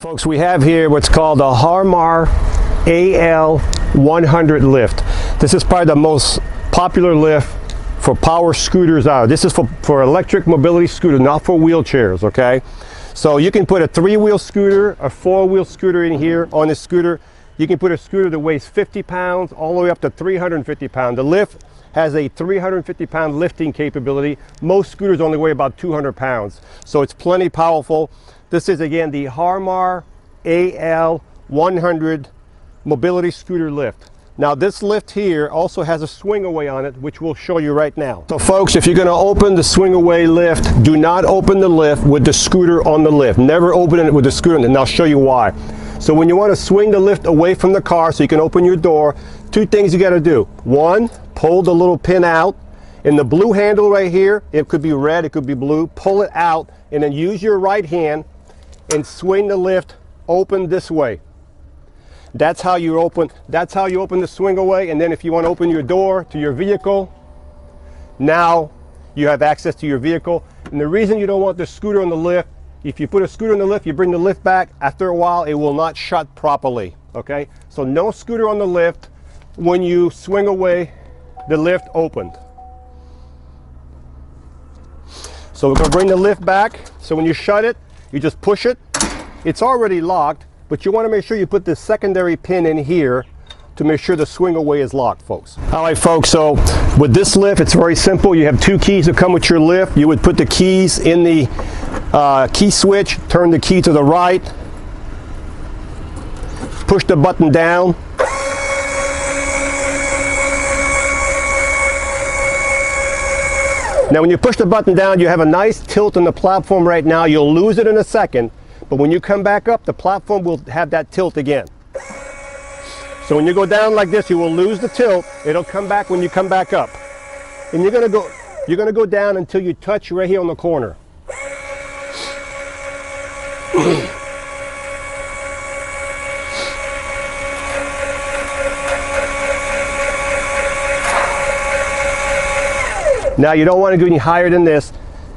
Folks, we have here what's called a Harmar AL100 lift. This is probably the most popular lift for power scooters out. This is for electric mobility scooters, not for wheelchairs, okay? So you can put a 3-wheel scooter, a 4-wheel scooter in here on this scooter. You can put a scooter that weighs 50 pounds all the way up to 350 pounds. The lift has a 350-pound lifting capability. Most scooters only weigh about 200 pounds. So it's plenty powerful. This is, again, the Harmar AL100 mobility scooter lift. Now this lift here also has a swing away on it, which we'll show you right now. So folks, if you're going to open the swing away lift, do not open the lift with the scooter on the lift. Never open it with the scooter, and I'll show you why. So when you want to swing the lift away from the car so you can open your door, 2 things you got to do. 1, pull the little pin out. In the blue handle right here, it could be red, it could be blue, pull it out, and then use your right hand and swing the lift open this way. That's how you open the swing away. And then if you want to open your door to your vehicle, now you have access to your vehicle. And the reason you don't want the scooter on the lift, if you put a scooter on the lift, you bring the lift back, after a while it will not shut properly, okay? So no scooter on the lift when you swing away the lift opened. So we're going to bring the lift back. So when you shut it, you just push it. It's already locked, but you want to make sure you put this secondary pin in here to make sure the swing away is locked, folks. All right, folks, so with this lift, it's very simple. You have 2 keys that come with your lift. You would put the keys in the key switch, turn the key to the right, push the button down. Now when you push the button down, you have a nice tilt on the platform right now. You'll lose it in a second, but when you come back up, the platform will have that tilt again. So when you go down like this, you will lose the tilt. It'll come back when you come back up. And you're gonna go down until you touch right here on the corner. Now you don't want to go any higher than this,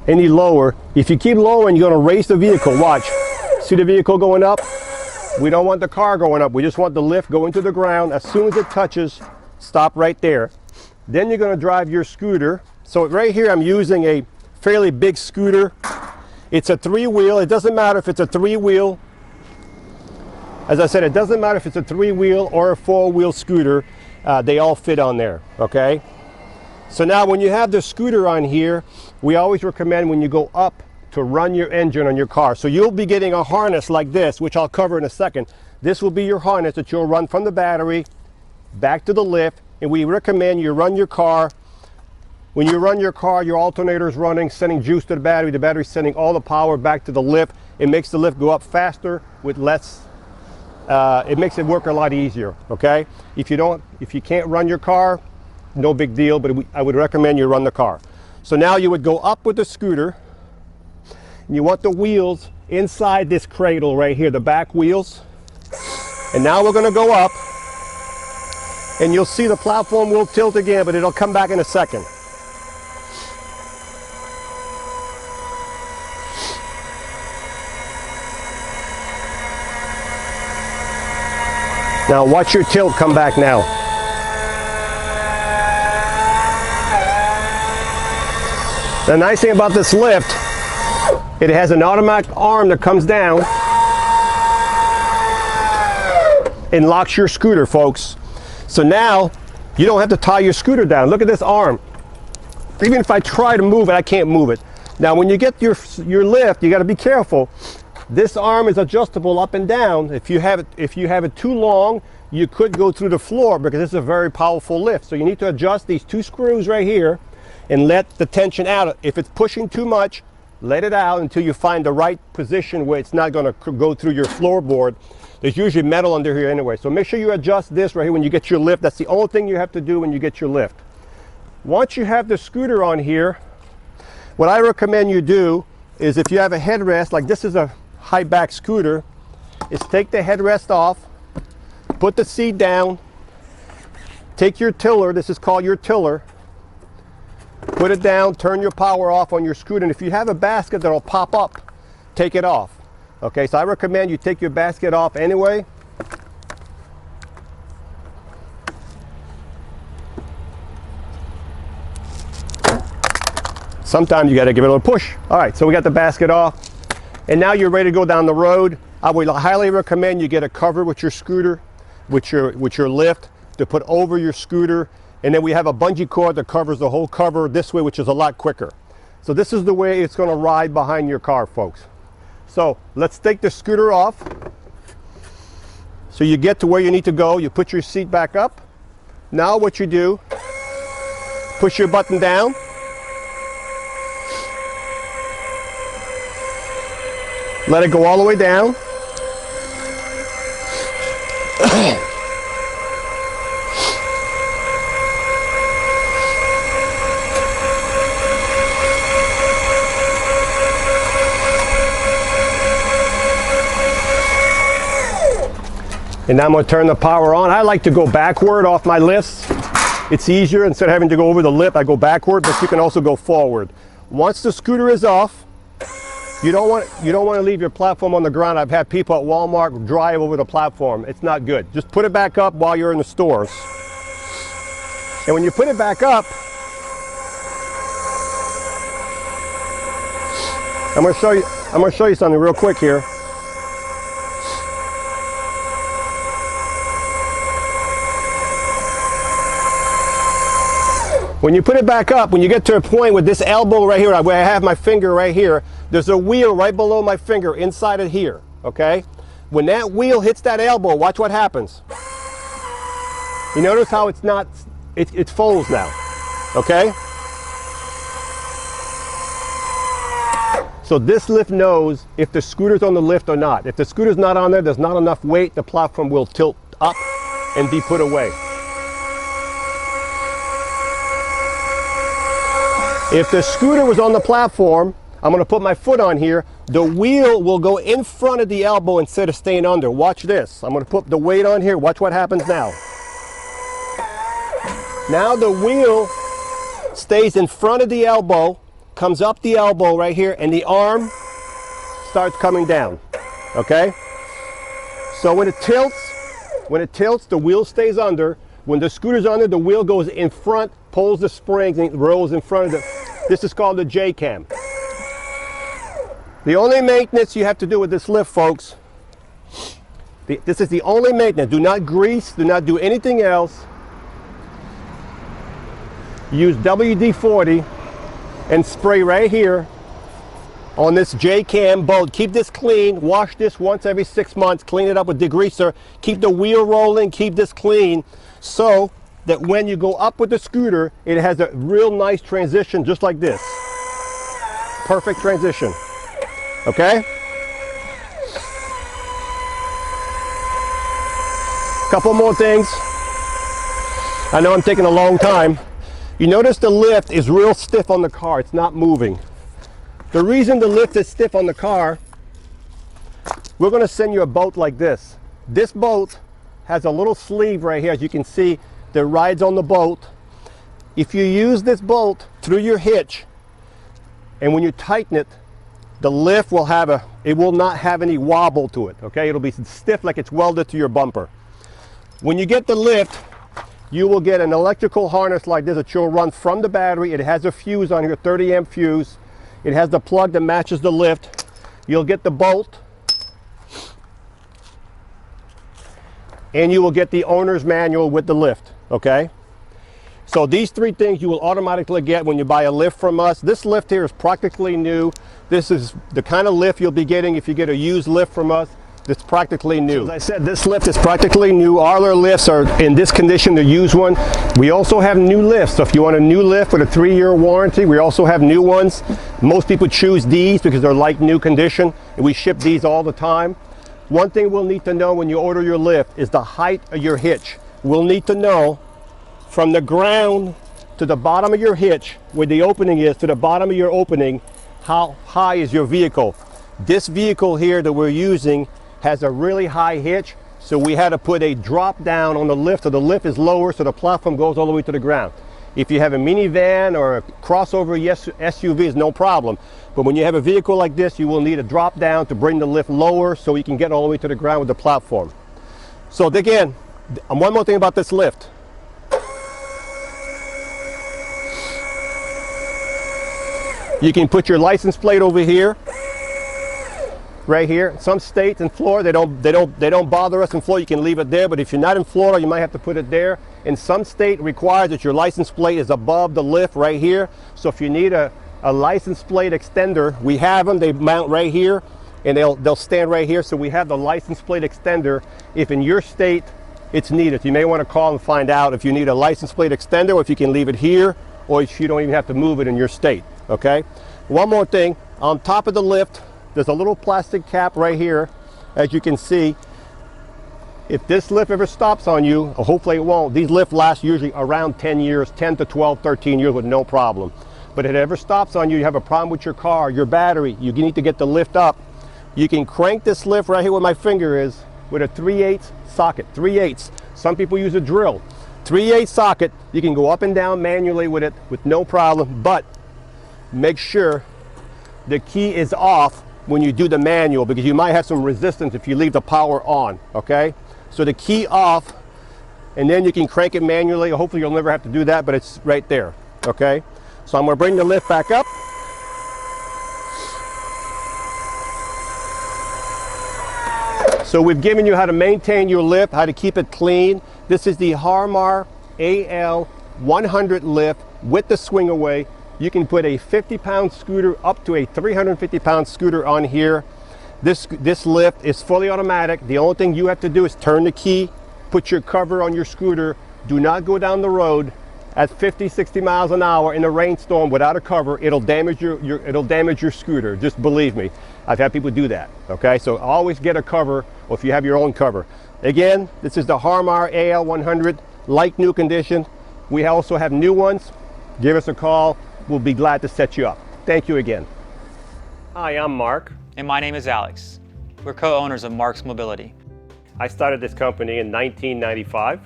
any lower. If you keep lowering, you're going to raise the vehicle. Watch. See the vehicle going up? We don't want the car going up. We just want the lift going to the ground. As soon as it touches, stop right there. Then you're going to drive your scooter. So right here I'm using a fairly big scooter. It's a 3-wheel. It doesn't matter if it's a 3-wheel. As I said, it doesn't matter if it's a 3-wheel or a 4-wheel scooter. They all fit on there, okay? So now when you have the scooter on here, we always recommend when you go up to run your engine on your car. So you'll be getting a harness like this, which I'll cover in a second. This will be your harness that you'll run from the battery back to the lift, and we recommend you run your car. When you run your car, your alternator is running, sending juice to the battery's sending all the power back to the lift. It makes the lift go up faster with less, it makes it work a lot easier, okay? If you can't run your car, no big deal, but I would recommend you run the car. So now you would go up with the scooter, and you want the wheels inside this cradle right here, the back wheels. And now we're going to go up, and you'll see the platform will tilt again, but it'll come back in a second. Now watch your tilt come back now. The nice thing about this lift, it has an automatic arm that comes down and locks your scooter, folks. So now you don't have to tie your scooter down. Look at this arm. Even if I try to move it, I can't move it. Now when you get your lift, you got to be careful. This arm is adjustable up and down. If you have it too long, you could go through the floor because it's a very powerful lift. So you need to adjust these 2 screws right here and let the tension out. If it's pushing too much, let it out until you find the right position where it's not going to go through your floorboard. There's usually metal under here anyway. So make sure you adjust this right here when you get your lift. That's the only thing you have to do when you get your lift. Once you have the scooter on here, what I recommend you do is if you have a headrest, like this is a high back scooter, is take the headrest off, put the seat down, take your tiller, this is called your tiller, put it down, turn your power off on your scooter, and if you have a basket that'll pop up, take it off. Okay, so I recommend you take your basket off anyway. Sometimes you got to give it a little push. All right, so we got the basket off, and now you're ready to go down the road. I would highly recommend you get a cover with your scooter, with your lift, to put over your scooter, and then we have a bungee cord that covers the whole cover this way, which is a lot quicker. So this is the way it's going to ride behind your car, folks. So let's take the scooter off. So you get to where you need to go. You put your seat back up. Now what you do, push your button down. Let it go all the way down. And now I'm going to turn the power on. I like to go backward off my lifts. It's easier. Instead of having to go over the lip, I go backward, but you can also go forward. Once the scooter is off, you don't want to leave your platform on the ground. I've had people at Walmart drive over the platform. It's not good. Just put it back up while you're in the stores. And when you put it back up, I'm going to show you something real quick here. When you put it back up, when you get to a point with this elbow right here, where I have my finger right here, there's a wheel right below my finger inside of here, okay? When that wheel hits that elbow, watch what happens. You notice how it's not, it folds now, okay? So this lift knows if the scooter's on the lift or not. If the scooter's not on there, there's not enough weight, the platform will tilt up and be put away. If the scooter was on the platform, I'm going to put my foot on here, the wheel will go in front of the elbow instead of staying under. Watch this. I'm going to put the weight on here. Watch what happens now. Now the wheel stays in front of the elbow, comes up the elbow right here, and the arm starts coming down. Okay? So when it tilts, the wheel stays under. When the scooter's under, the wheel goes in front, pulls the springs, and it rolls in front of the. This is called the J-cam. The only maintenance you have to do with this lift, folks, this is the only maintenance. Do not grease, do not do anything else. Use WD-40 and spray right here on this J-cam bolt. Keep this clean. Wash this once every 6 months. Clean it up with degreaser. Keep the wheel rolling. Keep this clean so that when you go up with the scooter, it has a real nice transition just like this. Perfect transition. Okay? Couple more things. I know I'm taking a long time. You notice the lift is real stiff on the car. It's not moving. The reason the lift is stiff on the car, we're going to send you a bolt like this. This bolt has a little sleeve right here, as you can see, that rides on the bolt. If you use this bolt through your hitch, and when you tighten it, the lift will it will not have any wobble to it, okay? It'll be stiff like it's welded to your bumper. When you get the lift, you will get an electrical harness like this that you'll run from the battery. It has a fuse on here, 30 amp fuse. It has the plug that matches the lift. You'll get the bolt, and you will get the owner's manual with the lift, okay? So these three things you will automatically get when you buy a lift from us. This lift here is practically new. This is the kind of lift you'll be getting if you get a used lift from us. It's practically new. As I said, this lift is practically new. All our lifts are in this condition, the used one. We also have new lifts. So if you want a new lift with a 3-year warranty, we also have new ones. Most people choose these because they're like new condition. And we ship these all the time. One thing we'll need to know when you order your lift is the height of your hitch. We'll need to know from the ground to the bottom of your hitch, where the opening is, to the bottom of your opening, how high is your vehicle. This vehicle here that we're using has a really high hitch, so we had to put a drop down on the lift, so the lift is lower, so the platform goes all the way to the ground. If you have a minivan or a crossover SUV, it's no problem. But when you have a vehicle like this, you will need a drop down to bring the lift lower so you can get all the way to the ground with the platform. So again, one more thing about this lift. You can put your license plate over here, right here. Some states in Florida, they don't bother us in Florida. You can leave it there, but if you're not in Florida, you might have to put it there. In some state, it requires that your license plate is above the lift right here. So if you need a license plate extender, we have them. They mount right here, and they'll stand right here. So we have the license plate extender. If in your state it's needed, you may want to call and find out if you need a license plate extender, or if you can leave it here, or if you don't even have to move it in your state. Okay. One more thing, on top of the lift, there's a little plastic cap right here. As you can see, if this lift ever stops on you, or hopefully it won't, these lifts last usually around 10 years, 10 to 12, 13 years with no problem. But if it ever stops on you, you have a problem with your car, your battery, you need to get the lift up, you can crank this lift right here where my finger is with a 3/8 socket, 3/8. Some people use a drill. 3/8 socket, you can go up and down manually with it with no problem, but make sure the key is off when you do the manual, because you might have some resistance if you leave the power on, okay? So the key off, and then you can crank it manually. Hopefully you'll never have to do that, but it's right there, okay? So I'm gonna bring the lift back up. So we've given you how to maintain your lift, how to keep it clean. This is the Harmar AL100 lift with the swing away. You can put a 50-pound scooter up to a 350-pound scooter on here. This lift is fully automatic. The only thing you have to do is turn the key, put your cover on your scooter. Do not go down the road at 50, 60 miles an hour in a rainstorm without a cover. It'll damage your scooter. Just believe me. I've had people do that. Okay, so always get a cover, or if you have your own cover. Again, this is the Harmar AL100, like new condition. We also have new ones. Give us a call. We'll be glad to set you up. Thank you again. Hi, I'm Mark. And my name is Alex. We're co-owners of Marc's Mobility. I started this company in 1995.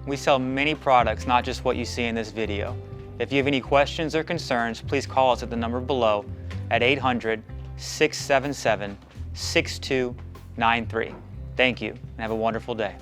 We sell many products, not just what you see in this video. If you have any questions or concerns, please call us at the number below at 800-677-6293. Thank you, and have a wonderful day.